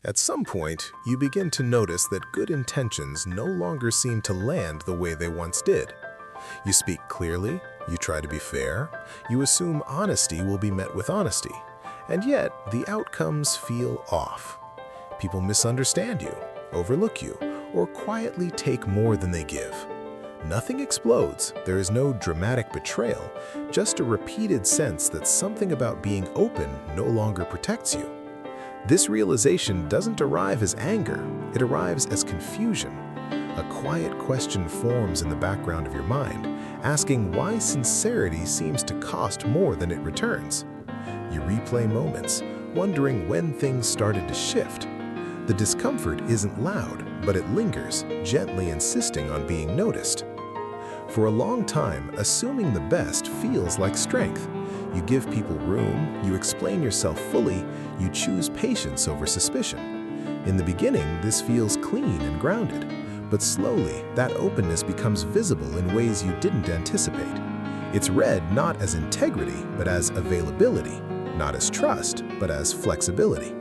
At some point, you begin to notice that good intentions no longer seem to land the way they once did. You speak clearly, you try to be fair, you assume honesty will be met with honesty, and yet the outcomes feel off. People misunderstand you, overlook you, or quietly take more than they give. Nothing explodes, there is no dramatic betrayal, just a repeated sense that something about being open no longer protects you. This realization doesn't arrive as anger, it arrives as confusion. A quiet question forms in the background of your mind, asking why sincerity seems to cost more than it returns. You replay moments, wondering when things started to shift. The discomfort isn't loud, but it lingers, gently insisting on being noticed. For a long time, assuming the best feels like strength. You give people room, you explain yourself fully, you choose patience over suspicion. In the beginning, this feels clean and grounded, but slowly, that openness becomes visible in ways you didn't anticipate. It's read not as integrity, but as availability, not as trust, but as flexibility.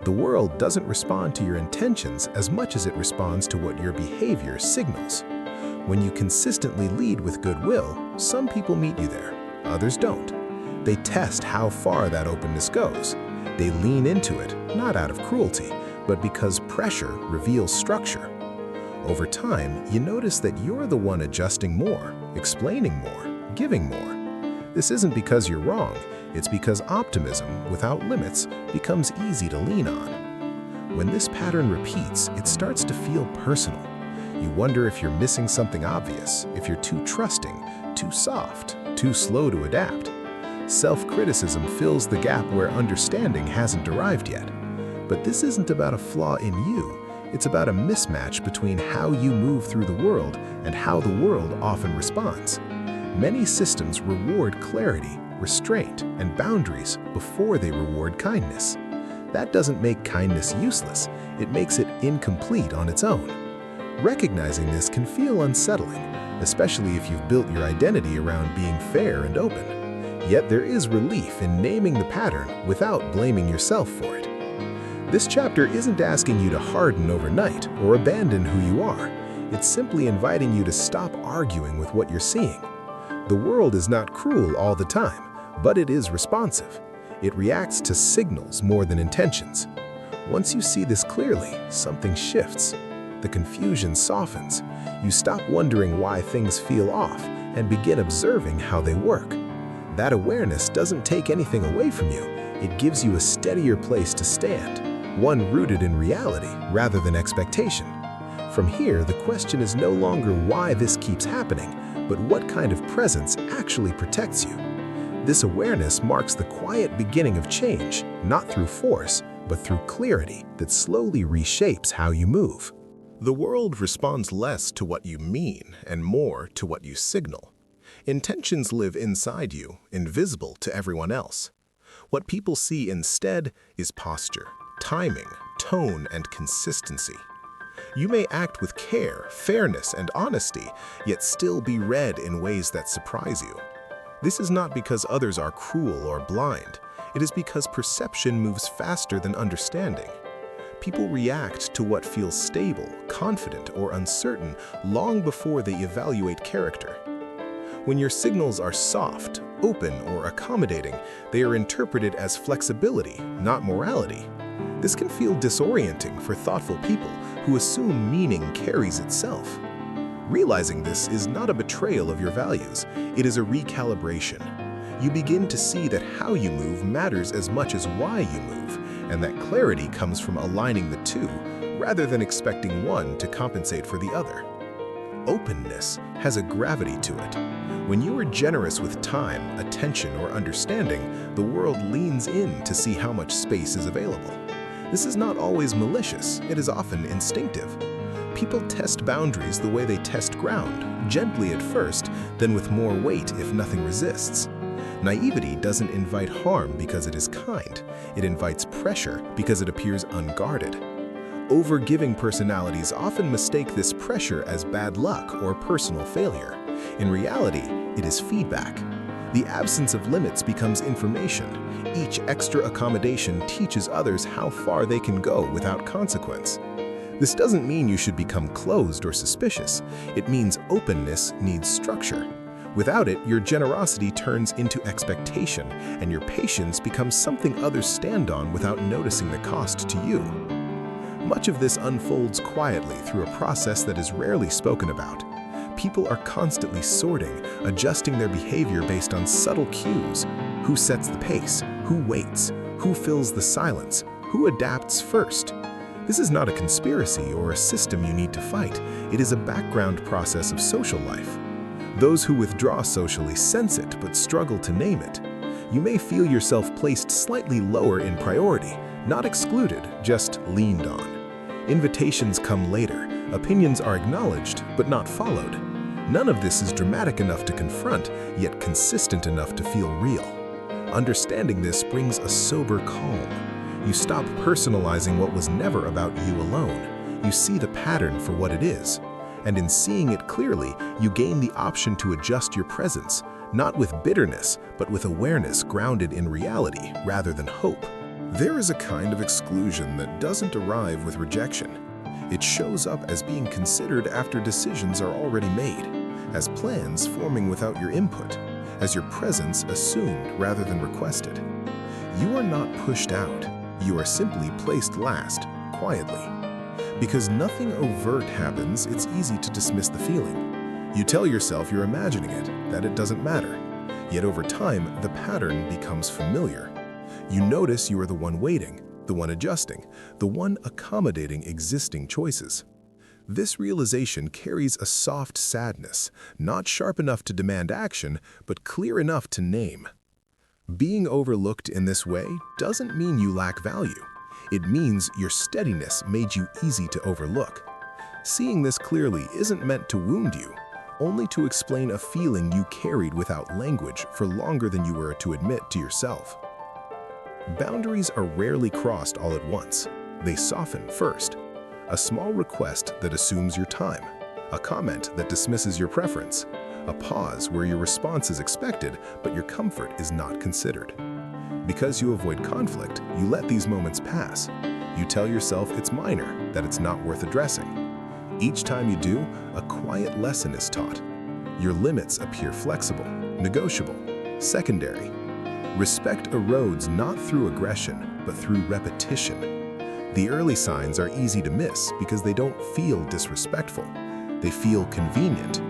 The world doesn't respond to your intentions as much as it responds to what your behavior signals. When you consistently lead with goodwill, some people meet you there, others don't. They test how far that openness goes. They lean into it, not out of cruelty, but because pressure reveals structure. Over time, you notice that you're the one adjusting more, explaining more, giving more. This isn't because you're wrong, it's because optimism, without limits, becomes easy to lean on. When this pattern repeats, it starts to feel personal. You wonder if you're missing something obvious, if you're too trusting, too soft, too slow to adapt. Self-criticism fills the gap where understanding hasn't arrived yet. But this isn't about a flaw in you, it's about a mismatch between how you move through the world and how the world often responds. Many systems reward clarity, restraint, and boundaries before they reward kindness. That doesn't make kindness useless, it makes it incomplete on its own. Recognizing this can feel unsettling, especially if you've built your identity around being fair and open. Yet there is relief in naming the pattern without blaming yourself for it. This chapter isn't asking you to harden overnight or abandon who you are. It's simply inviting you to stop arguing with what you're seeing. The world is not cruel all the time, but it is responsive. It reacts to signals more than intentions. Once you see this clearly, something shifts. The confusion softens. You stop wondering why things feel off and begin observing how they work. That awareness doesn't take anything away from you. It gives you a steadier place to stand, one rooted in reality rather than expectation. From here, the question is no longer why this keeps happening, but what kind of presence actually protects you. This awareness marks the quiet beginning of change, not through force, but through clarity that slowly reshapes how you move. The world responds less to what you mean and more to what you signal. Intentions live inside you, invisible to everyone else. What people see instead is posture, timing, tone, and consistency. You may act with care, fairness, and honesty, yet still be read in ways that surprise you. This is not because others are cruel or blind. It is because perception moves faster than understanding. People react to what feels stable, confident, or uncertain long before they evaluate character. When your signals are soft, open, or accommodating, they are interpreted as flexibility, not morality. This can feel disorienting for thoughtful people who assume meaning carries itself. Realizing this is not a betrayal of your values, it is a recalibration. You begin to see that how you move matters as much as why you move, and that clarity comes from aligning the two, rather than expecting one to compensate for the other. Openness has a gravity to it. When you are generous with time, attention, or understanding, the world leans in to see how much space is available. This is not always malicious, it is often instinctive. People test boundaries the way they test ground, gently at first, then with more weight if nothing resists. Naivety doesn't invite harm because it is kind. It invites pressure because it appears unguarded. Overgiving personalities often mistake this pressure as bad luck or personal failure. In reality, it is feedback. The absence of limits becomes information. Each extra accommodation teaches others how far they can go without consequence. This doesn't mean you should become closed or suspicious. It means openness needs structure. Without it, your generosity turns into expectation, and your patience becomes something others stand on without noticing the cost to you. Much of this unfolds quietly through a process that is rarely spoken about. People are constantly sorting, adjusting their behavior based on subtle cues. Who sets the pace? Who waits? Who fills the silence? Who adapts first? This is not a conspiracy or a system you need to fight. It is a background process of social life. Those who withdraw socially sense it but struggle to name it. You may feel yourself placed slightly lower in priority, not excluded, just leaned on. Invitations come later. Opinions are acknowledged but not followed. None of this is dramatic enough to confront, yet consistent enough to feel real. Understanding this brings a sober calm. You stop personalizing what was never about you alone. You see the pattern for what it is. And in seeing it clearly, you gain the option to adjust your presence, not with bitterness, but with awareness grounded in reality rather than hope. There is a kind of exclusion that doesn't arrive with rejection. It shows up as being considered after decisions are already made, as plans forming without your input, as your presence assumed rather than requested. You are not pushed out. You are simply placed last, quietly. Because nothing overt happens, it's easy to dismiss the feeling. You tell yourself you're imagining it, that it doesn't matter. Yet over time, the pattern becomes familiar. You notice you are the one waiting, the one adjusting, the one accommodating existing choices. This realization carries a soft sadness, not sharp enough to demand action, but clear enough to name. Being overlooked in this way doesn't mean you lack value. It means your steadiness made you easy to overlook. Seeing this clearly isn't meant to wound you, only to explain a feeling you carried without language for longer than you were to admit to yourself. Boundaries are rarely crossed all at once. They soften first. A small request that assumes your time, a comment that dismisses your preference, a pause where your response is expected but your comfort is not considered. Because you avoid conflict, you let these moments pass. You tell yourself it's minor, that it's not worth addressing. Each time you do, a quiet lesson is taught. Your limits appear flexible, negotiable, secondary. Respect erodes not through aggression, but through repetition. The early signs are easy to miss because they don't feel disrespectful. They feel convenient.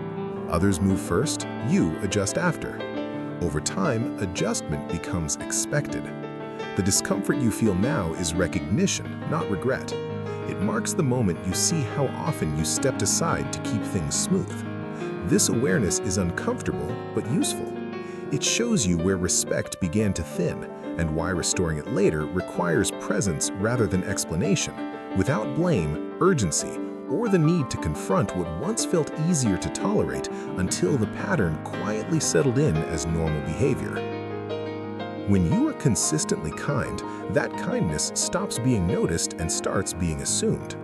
Others move first, you adjust after. Over time, adjustment becomes expected. The discomfort you feel now is recognition, not regret. It marks the moment you see how often you stepped aside to keep things smooth. This awareness is uncomfortable, but useful. It shows you where respect began to thin, and why restoring it later requires presence rather than explanation, without blame, urgency, or the need to confront what once felt easier to tolerate until the pattern quietly settled in as normal behavior. When you are consistently kind, that kindness stops being noticed and starts being assumed.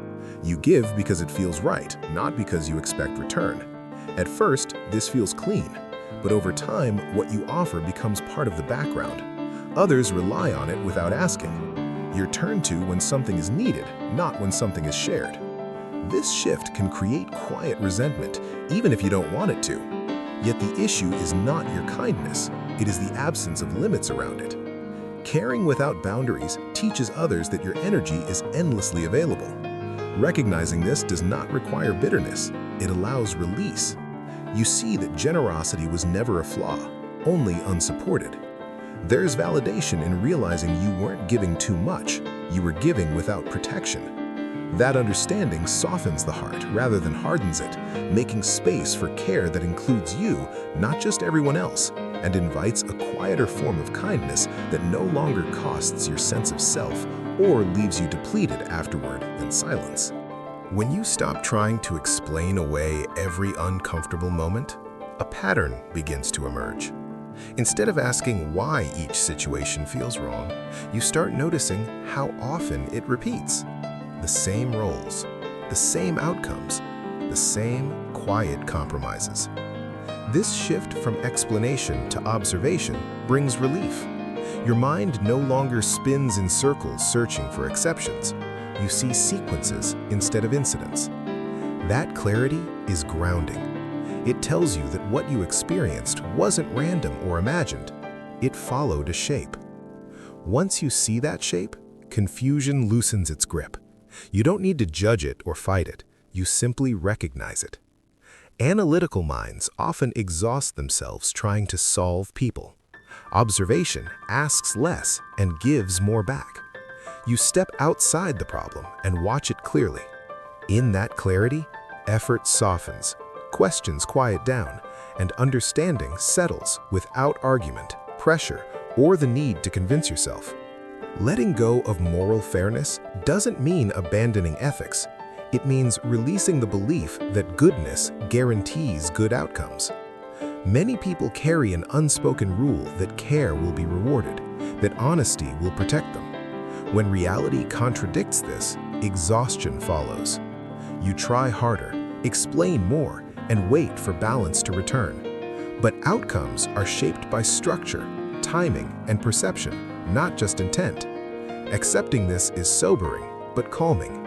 You give because it feels right, not because you expect return. At first, this feels clean, but over time, what you offer becomes part of the background. Others rely on it without asking. You're turned to when something is needed, not when something is shared. This shift can create quiet resentment, even if you don't want it to. Yet the issue is not your kindness, it is the absence of limits around it. Caring without boundaries teaches others that your energy is endlessly available. Recognizing this does not require bitterness, it allows release. You see that generosity was never a flaw, only unsupported. There's validation in realizing you weren't giving too much, you were giving without protection. That understanding softens the heart rather than hardens it, making space for care that includes you, not just everyone else, and invites a quieter form of kindness that no longer costs your sense of self or leaves you depleted afterward in silence. When you stop trying to explain away every uncomfortable moment, a pattern begins to emerge. Instead of asking why each situation feels wrong, you start noticing how often it repeats. The same roles, the same outcomes, the same quiet compromises. This shift from explanation to observation brings relief. Your mind no longer spins in circles searching for exceptions. You see sequences instead of incidents. That clarity is grounding. It tells you that what you experienced wasn't random or imagined. It followed a shape. Once you see that shape, confusion loosens its grip. You don't need to judge it or fight it. You simply recognize it. Analytical minds often exhaust themselves trying to solve people. Observation asks less and gives more back. You step outside the problem and watch it clearly. In that clarity, effort softens, questions quiet down, and understanding settles without argument, pressure, or the need to convince yourself. Letting go of moral fairness doesn't mean abandoning ethics. It means releasing the belief that goodness guarantees good outcomes. Many people carry an unspoken rule that care will be rewarded, that honesty will protect them. When reality contradicts this, exhaustion follows. You try harder, explain more, and wait for balance to return. But outcomes are shaped by structure, timing, and perception, not just intent. Accepting this is sobering, but calming.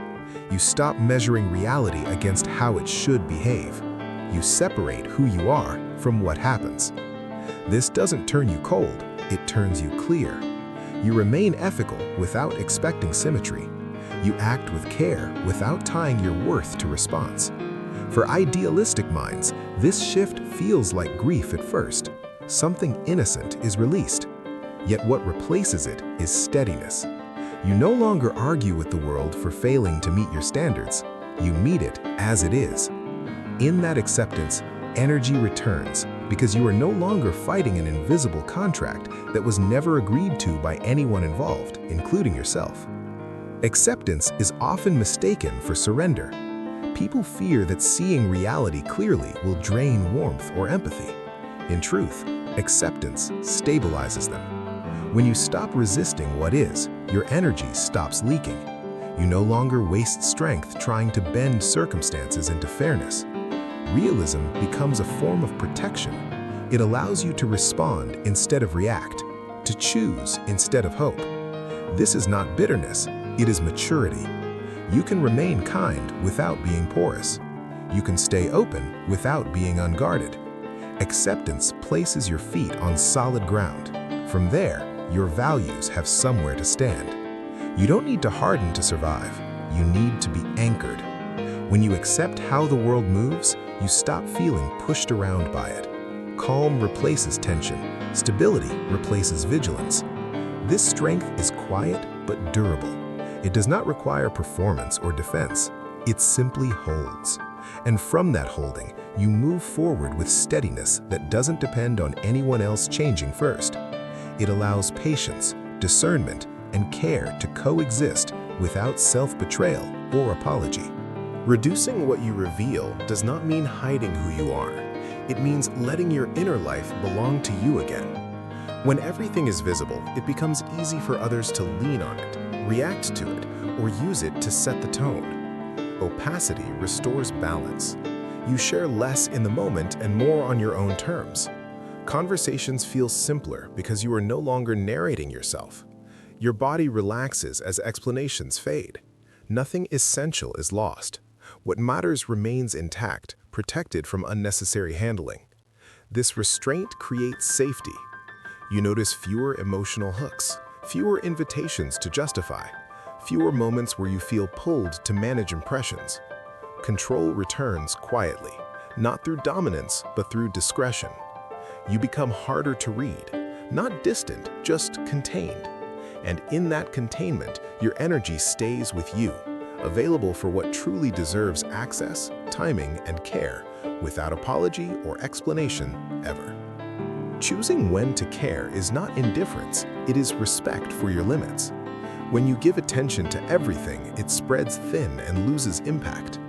You stop measuring reality against how it should behave. You separate who you are from what happens. This doesn't turn you cold, it turns you clear. You remain ethical without expecting symmetry. You act with care without tying your worth to response. For idealistic minds, this shift feels like grief at first. Something innocent is released. Yet what replaces it is steadiness. You no longer argue with the world for failing to meet your standards. You meet it as it is. In that acceptance, energy returns because you are no longer fighting an invisible contract that was never agreed to by anyone involved, including yourself. Acceptance is often mistaken for surrender. People fear that seeing reality clearly will drain warmth or empathy. In truth, acceptance stabilizes them. When you stop resisting what is, your energy stops leaking. You no longer waste strength trying to bend circumstances into fairness. Realism becomes a form of protection. It allows you to respond instead of react, to choose instead of hope. This is not bitterness, it is maturity. You can remain kind without being porous. You can stay open without being unguarded. Acceptance places your feet on solid ground. From there, your values have somewhere to stand. You don't need to harden to survive. You need to be anchored. When you accept how the world moves, you stop feeling pushed around by it. Calm replaces tension. Stability replaces vigilance. This strength is quiet but durable. It does not require performance or defense. It simply holds. And from that holding, you move forward with steadiness that doesn't depend on anyone else changing first. It allows patience, discernment, and care to coexist without self-betrayal or apology. Reducing what you reveal does not mean hiding who you are. It means letting your inner life belong to you again. When everything is visible, it becomes easy for others to lean on it, react to it, or use it to set the tone. Opacity restores balance. You share less in the moment and more on your own terms. Conversations feel simpler because you are no longer narrating yourself. Your body relaxes as explanations fade. Nothing essential is lost. What matters remains intact, protected from unnecessary handling. This restraint creates safety. You notice fewer emotional hooks, fewer invitations to justify, fewer moments where you feel pulled to manage impressions. Control returns quietly, not through dominance, but through discretion. You become harder to read, not distant, just contained. And in that containment, your energy stays with you, available for what truly deserves access, timing, and care, without apology or explanation ever. Choosing when to care is not indifference, it is respect for your limits. When you give attention to everything, it spreads thin and loses impact.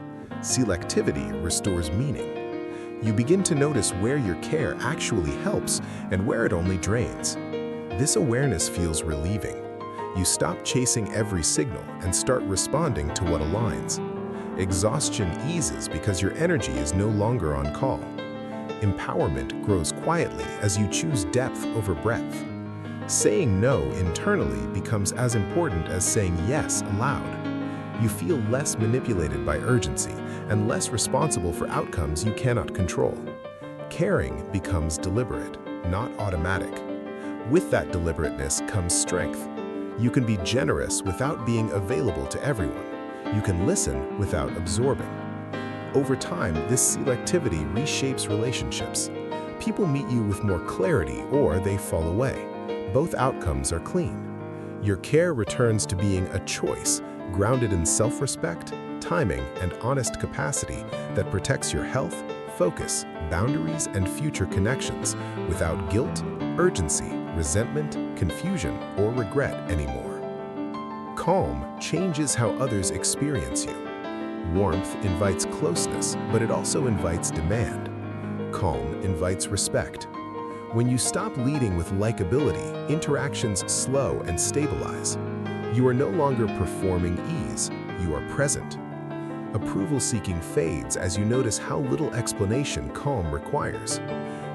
Selectivity restores meaning. You begin to notice where your care actually helps and where it only drains. This awareness feels relieving. You stop chasing every signal and start responding to what aligns. Exhaustion eases because your energy is no longer on call. empowerment grows quietly as you choose depth over breadth. Saying no internally becomes as important as saying yes aloud. You feel less manipulated by urgency and less responsible for outcomes you cannot control. Caring becomes deliberate, not automatic. With that deliberateness comes strength. You can be generous without being available to everyone. You can listen without absorbing. Over time, this selectivity reshapes relationships. People meet you with more clarity or they fall away. Both outcomes are clean. Your care returns to being a choice, grounded in self-respect, timing, and honest capacity that protects your health, focus, boundaries, and future connections without guilt, urgency, resentment, confusion, or regret anymore. Calm changes how others experience you. Warmth invites closeness, but it also invites demand. Calm invites respect. When you stop leading with likability, interactions slow and stabilize. You are no longer performing ease, you are present. Approval-seeking fades as you notice how little explanation calm requires.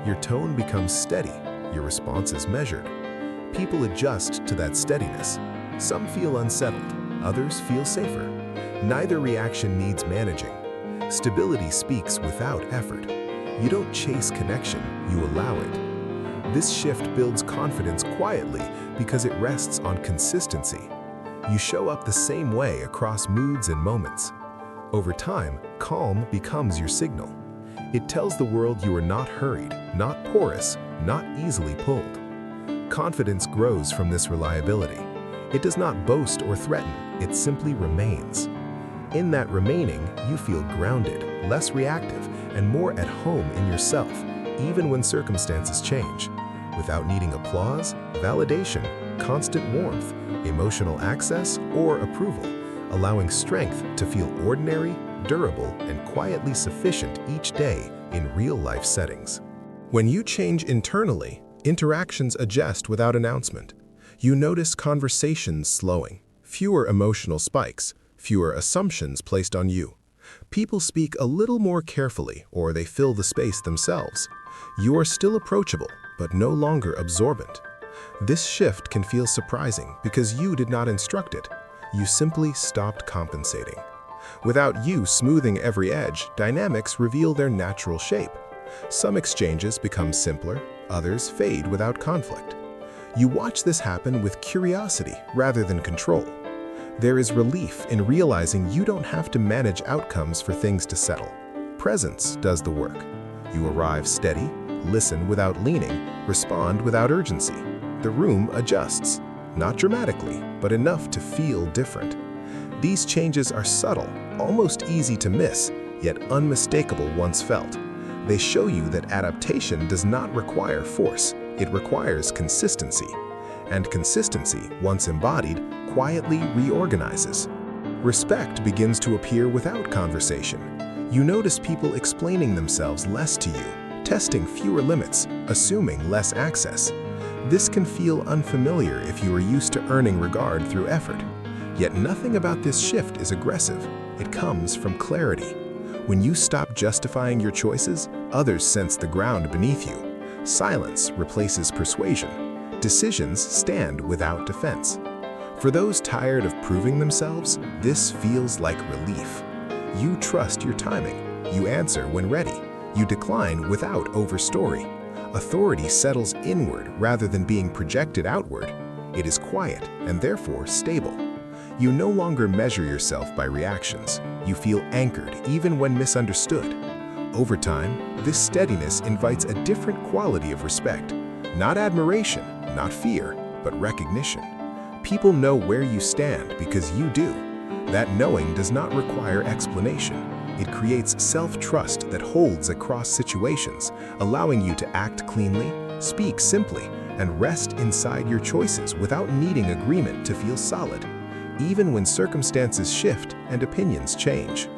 Your tone becomes steady, your response is measured. People adjust to that steadiness. Some feel unsettled, others feel safer. Neither reaction needs managing. Stability speaks without effort. You don't chase connection, you allow it. This shift builds confidence quietly because it rests on consistency. You show up the same way across moods and moments. Over time, calm becomes your signal. It tells the world you are not hurried, not porous, not easily pulled. Confidence grows from this reliability. It does not boast or threaten, it simply remains. In that remaining, you feel grounded, less reactive, and more at home in yourself, even when circumstances change. Without needing applause, validation, constant warmth, emotional access, or approval, allowing strength to feel ordinary, durable, and quietly sufficient each day in real-life settings. When you change internally, interactions adjust without announcement. You notice conversations slowing, fewer emotional spikes, fewer assumptions placed on you. People speak a little more carefully, or they fill the space themselves. You are still approachable, but no longer absorbent. This shift can feel surprising because you did not instruct it. You simply stopped compensating. Without you smoothing every edge, dynamics reveal their natural shape. Some exchanges become simpler, others fade without conflict. You watch this happen with curiosity rather than control. There is relief in realizing you don't have to manage outcomes for things to settle. Presence does the work. You arrive steady, listen without leaning, respond without urgency. The room adjusts, not dramatically, but enough to feel different. These changes are subtle, almost easy to miss, yet unmistakable once felt. They show you that adaptation does not require force, it requires consistency. And consistency, once embodied, quietly reorganizes. Respect begins to appear without conversation. You notice people explaining themselves less to you, testing fewer limits, assuming less access. This can feel unfamiliar if you are used to earning regard through effort. Yet nothing about this shift is aggressive. It comes from clarity. When you stop justifying your choices, others sense the ground beneath you. Silence replaces persuasion. Decisions stand without defense. For those tired of proving themselves, this feels like relief. You trust your timing. You answer when ready. You decline without overstory. Authority settles inward rather than being projected outward. It is quiet and therefore stable. You no longer measure yourself by reactions. You feel anchored even when misunderstood. Over time, this steadiness invites a different quality of respect. Not admiration, not fear, but recognition. People know where you stand because you do. That knowing does not require explanation. It creates self-trust that holds across situations, allowing you to act cleanly, speak simply, and rest inside your choices without needing agreement to feel solid, even when circumstances shift and opinions change.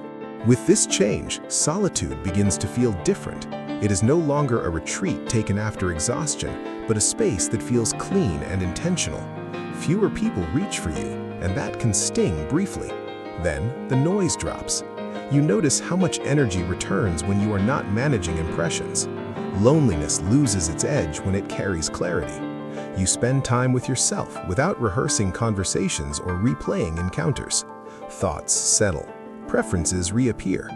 With this change, solitude begins to feel different. It is no longer a retreat taken after exhaustion, but a space that feels clean and intentional. Fewer people reach for you, and that can sting briefly. Then, the noise drops. You notice how much energy returns when you are not managing impressions. Loneliness loses its edge when it carries clarity. You spend time with yourself without rehearsing conversations or replaying encounters. Thoughts settle. Preferences reappear.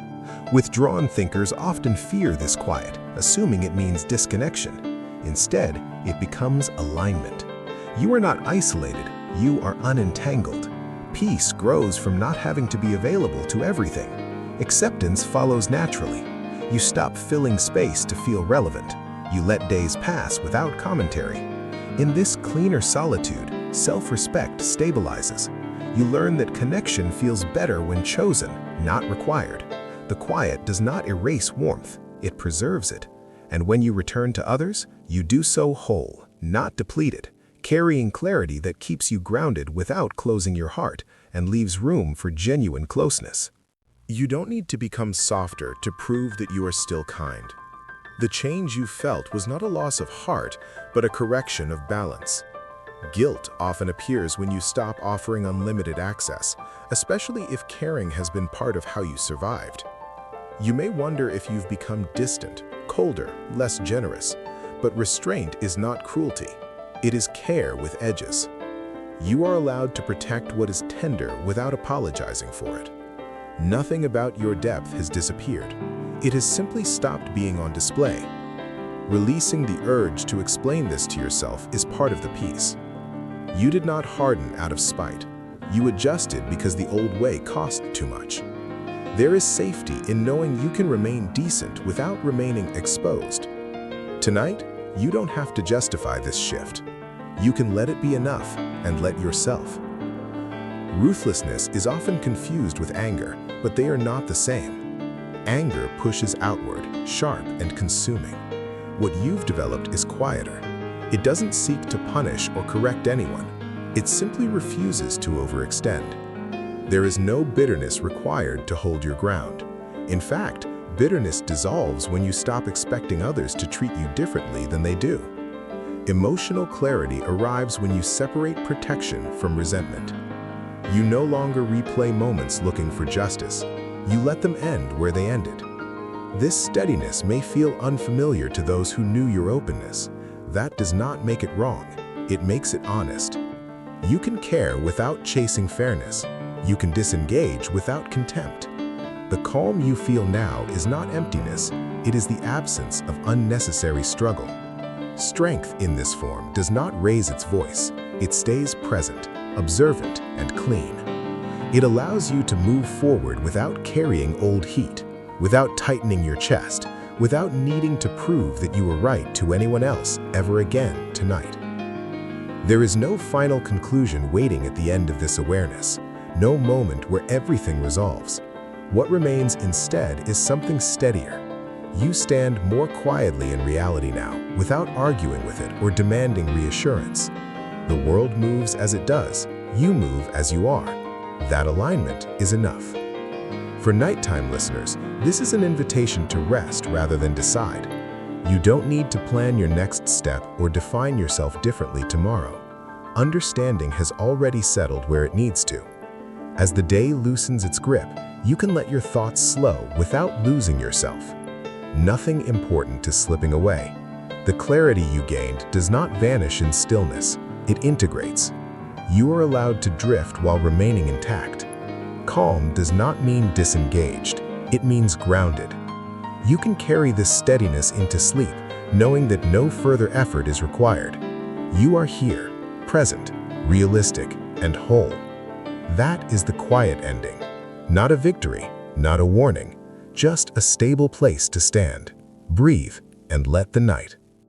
Withdrawn thinkers often fear this quiet, assuming it means disconnection. Instead, it becomes alignment. You are not isolated, you are unentangled. Peace grows from not having to be available to everything. Acceptance follows naturally. You stop filling space to feel relevant. You let days pass without commentary. In this cleaner solitude, self-respect stabilizes. You learn that connection feels better when chosen, not required. The quiet does not erase warmth, it preserves it. And when you return to others, you do so whole, not depleted, carrying clarity that keeps you grounded without closing your heart and leaves room for genuine closeness. You don't need to become softer to prove that you are still kind. The change you felt was not a loss of heart, but a correction of balance. Guilt often appears when you stop offering unlimited access, especially if caring has been part of how you survived. You may wonder if you've become distant, colder, less generous, but restraint is not cruelty. It is care with edges. You are allowed to protect what is tender without apologizing for it. Nothing about your depth has disappeared. It has simply stopped being on display. Releasing the urge to explain this to yourself is part of the peace. You did not harden out of spite. You adjusted because the old way cost too much. There is safety in knowing you can remain decent without remaining exposed. Tonight, you don't have to justify this shift. You can let it be enough and let yourself. Ruthlessness is often confused with anger, but they are not the same. Anger pushes outward, sharp and consuming. What you've developed is quieter. It doesn't seek to punish or correct anyone. It simply refuses to overextend. There is no bitterness required to hold your ground. In fact, bitterness dissolves when you stop expecting others to treat you differently than they do. Emotional clarity arrives when you separate protection from resentment. You no longer replay moments looking for justice. You let them end where they ended. This steadiness may feel unfamiliar to those who knew your openness. That does not make it wrong. It makes it honest. You can care without chasing fairness. You can disengage without contempt. The calm you feel now is not emptiness. It is the absence of unnecessary struggle. Strength in this form does not raise its voice. It stays present, observant, and clean. It allows you to move forward without carrying old heat, without tightening your chest, without needing to prove that you were right to anyone else ever again tonight. There is no final conclusion waiting at the end of this awareness, no moment where everything resolves. What remains instead is something steadier. You stand more quietly in reality now, without arguing with it or demanding reassurance. The world moves as it does, you move as you are. That alignment is enough. For nighttime listeners, this is an invitation to rest rather than decide. You don't need to plan your next step or define yourself differently tomorrow. Understanding has already settled where it needs to. As the day loosens its grip, you can let your thoughts slow without losing yourself. Nothing important is slipping away. The clarity you gained does not vanish in stillness, it integrates. You are allowed to drift while remaining intact. Calm does not mean disengaged, it means grounded. You can carry this steadiness into sleep, knowing that no further effort is required. You are here, present, realistic, and whole. That is the quiet ending. Not a victory, not a warning, just a stable place to stand, breathe, and let the night